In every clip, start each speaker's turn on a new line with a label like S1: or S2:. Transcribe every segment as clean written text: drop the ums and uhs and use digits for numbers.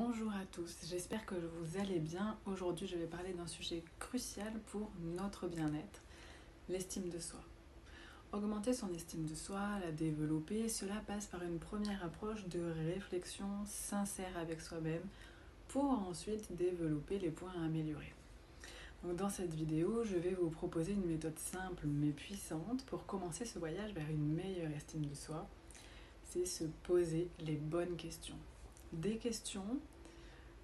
S1: Bonjour à tous, j'espère que vous allez bien. Aujourd'hui, je vais parler d'un sujet crucial pour notre bien-être, l'estime de soi. Augmenter son estime de soi, la développer, cela passe par une première approche de réflexion sincère avec soi-même pour ensuite développer les points à améliorer. Donc dans cette vidéo, je vais vous proposer une méthode simple mais puissante pour commencer ce voyage vers une meilleure estime de soi. C'est se poser les bonnes questions. Des questions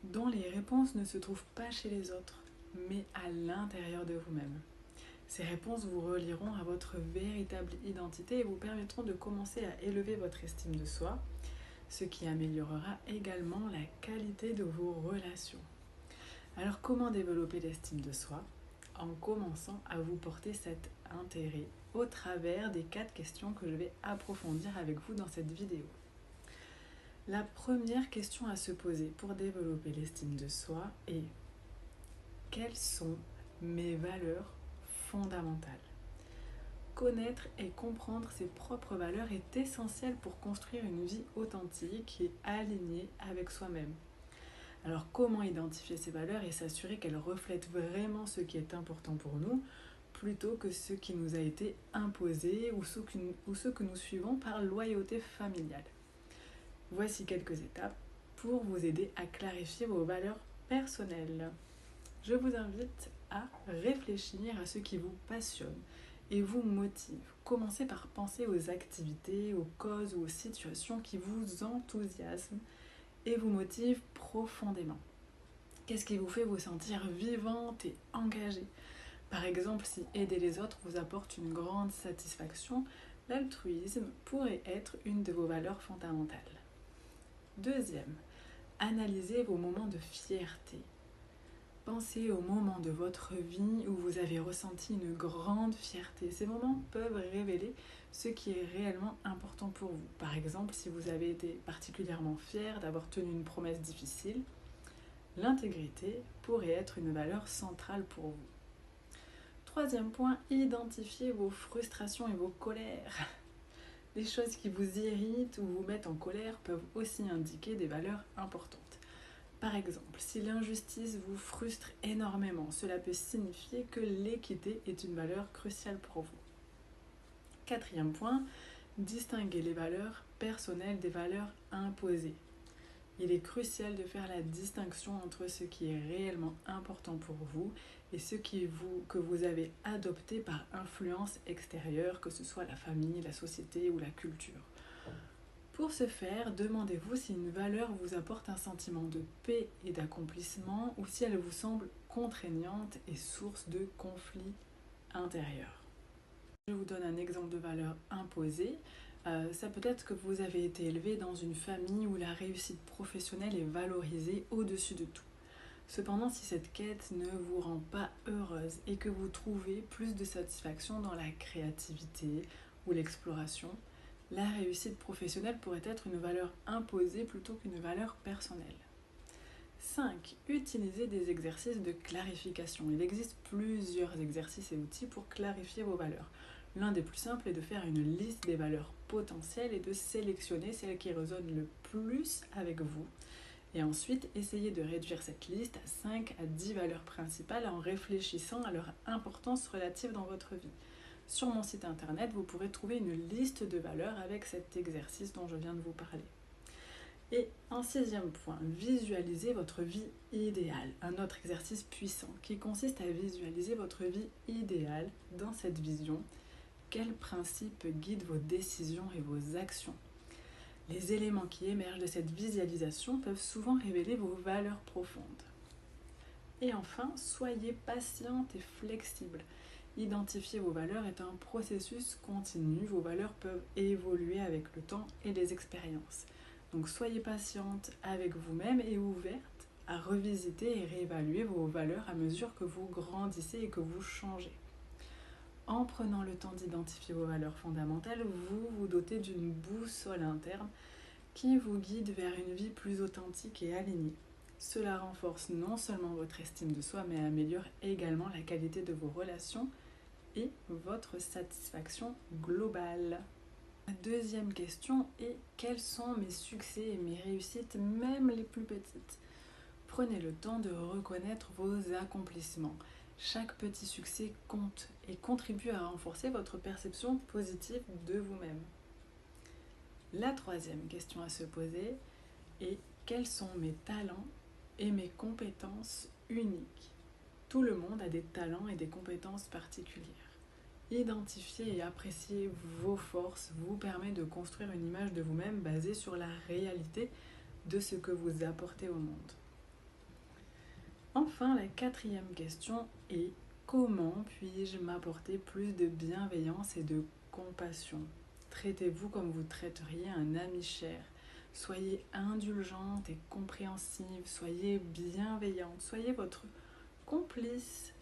S1: dont les réponses ne se trouvent pas chez les autres, mais à l'intérieur de vous-même. Ces réponses vous relieront à votre véritable identité et vous permettront de commencer à élever votre estime de soi, ce qui améliorera également la qualité de vos relations. Alors comment développer l'estime de soi? En commençant à vous porter cet intérêt au travers des 4 questions que je vais approfondir avec vous dans cette vidéo. La première question à se poser pour développer l'estime de soi est: quelles sont mes valeurs fondamentales? Connaître et comprendre ses propres valeurs est essentiel pour construire une vie authentique et alignée avec soi-même. Alors comment identifier ces valeurs et s'assurer qu'elles reflètent vraiment ce qui est important pour nous, plutôt que ce qui nous a été imposé ou ce que nous suivons par loyauté familiale? Voici quelques étapes pour vous aider à clarifier vos valeurs personnelles. Je vous invite à réfléchir à ce qui vous passionne et vous motive. Commencez par penser aux activités, aux causes ou aux situations qui vous enthousiasment et vous motivent profondément. Qu'est-ce qui vous fait vous sentir vivante et engagée? Par exemple, si aider les autres vous apporte une grande satisfaction, l'altruisme pourrait être une de vos valeurs fondamentales. Deuxième, analysez vos moments de fierté. Pensez aux moments de votre vie où vous avez ressenti une grande fierté. Ces moments peuvent révéler ce qui est réellement important pour vous. Par exemple, si vous avez été particulièrement fier d'avoir tenu une promesse difficile, l'intégrité pourrait être une valeur centrale pour vous. Troisième point, identifiez vos frustrations et vos colères. Les choses qui vous irritent ou vous mettent en colère peuvent aussi indiquer des valeurs importantes. Par exemple, si l'injustice vous frustre énormément, cela peut signifier que l'équité est une valeur cruciale pour vous. Quatrième point, distinguer les valeurs personnelles des valeurs imposées. Il est crucial de faire la distinction entre ce qui est réellement important pour vous et ce que vous avez adopté par influence extérieure, que ce soit la famille, la société ou la culture. Pour ce faire, demandez-vous si une valeur vous apporte un sentiment de paix et d'accomplissement ou si elle vous semble contraignante et source de conflits intérieurs. Je vous donne un exemple de valeur imposée. Ça peut être que vous avez été élevé dans une famille où la réussite professionnelle est valorisée au-dessus de tout. Cependant, si cette quête ne vous rend pas heureuse et que vous trouvez plus de satisfaction dans la créativité ou l'exploration, la réussite professionnelle pourrait être une valeur imposée plutôt qu'une valeur personnelle. 5. Utilisez des exercices de clarification. Il existe plusieurs exercices et outils pour clarifier vos valeurs. L'un des plus simples est de faire une liste des valeurs potentielles et de sélectionner celles qui résonnent le plus avec vous. Et ensuite, essayez de réduire cette liste à 5 à 10 valeurs principales en réfléchissant à leur importance relative dans votre vie. Sur mon site internet, vous pourrez trouver une liste de valeurs avec cet exercice dont je viens de vous parler. Et en 6e point, visualisez votre vie idéale. Un autre exercice puissant qui consiste à visualiser votre vie idéale. Dans cette vision, quels principes guident vos décisions et vos actions? Les éléments qui émergent de cette visualisation peuvent souvent révéler vos valeurs profondes. Et enfin, soyez patiente et flexible. Identifier vos valeurs est un processus continu. Vos valeurs peuvent évoluer avec le temps et les expériences. Donc soyez patiente avec vous-même et ouverte à revisiter et réévaluer vos valeurs à mesure que vous grandissez et que vous changez. En prenant le temps d'identifier vos valeurs fondamentales, vous vous dotez d'une boussole interne qui vous guide vers une vie plus authentique et alignée. Cela renforce non seulement votre estime de soi, mais améliore également la qualité de vos relations et votre satisfaction globale. La deuxième question est: quels sont mes succès et mes réussites, même les plus petites? Prenez le temps de reconnaître vos accomplissements. Chaque petit succès compte et contribue à renforcer votre perception positive de vous-même. La troisième question à se poser est: quels sont mes talents et mes compétences uniques? Tout le monde a des talents et des compétences particulières. Identifier et apprécier vos forces vous permet de construire une image de vous-même basée sur la réalité de ce que vous apportez au monde. Enfin, la quatrième question est: comment puis-je m'apporter plus de bienveillance et de compassion? Traitez-vous comme vous traiteriez un ami cher. Soyez indulgente et compréhensive, soyez bienveillante, soyez votre complice.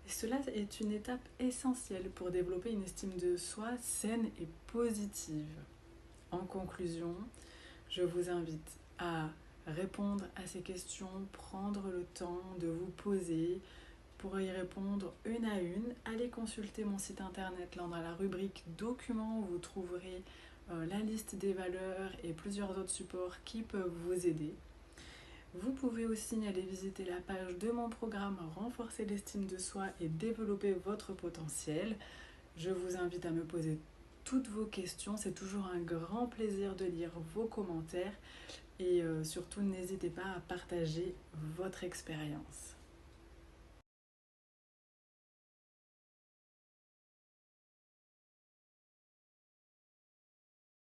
S1: Et cela est une étape essentielle pour développer une estime de soi saine et positive. En conclusion, je vous invite à répondre à ces questions, prendre le temps de vous poser pour y répondre une à une. Allez consulter mon site internet, là dans la rubrique documents, où vous trouverez la liste des valeurs et plusieurs autres supports qui peuvent vous aider. Vous pouvez aussi aller visiter la page de mon programme Renforcer l'estime de soi et développer votre potentiel. Je vous invite à me poser toutes vos questions, c'est toujours un grand plaisir de lire vos commentaires et surtout n'hésitez pas à partager votre expérience.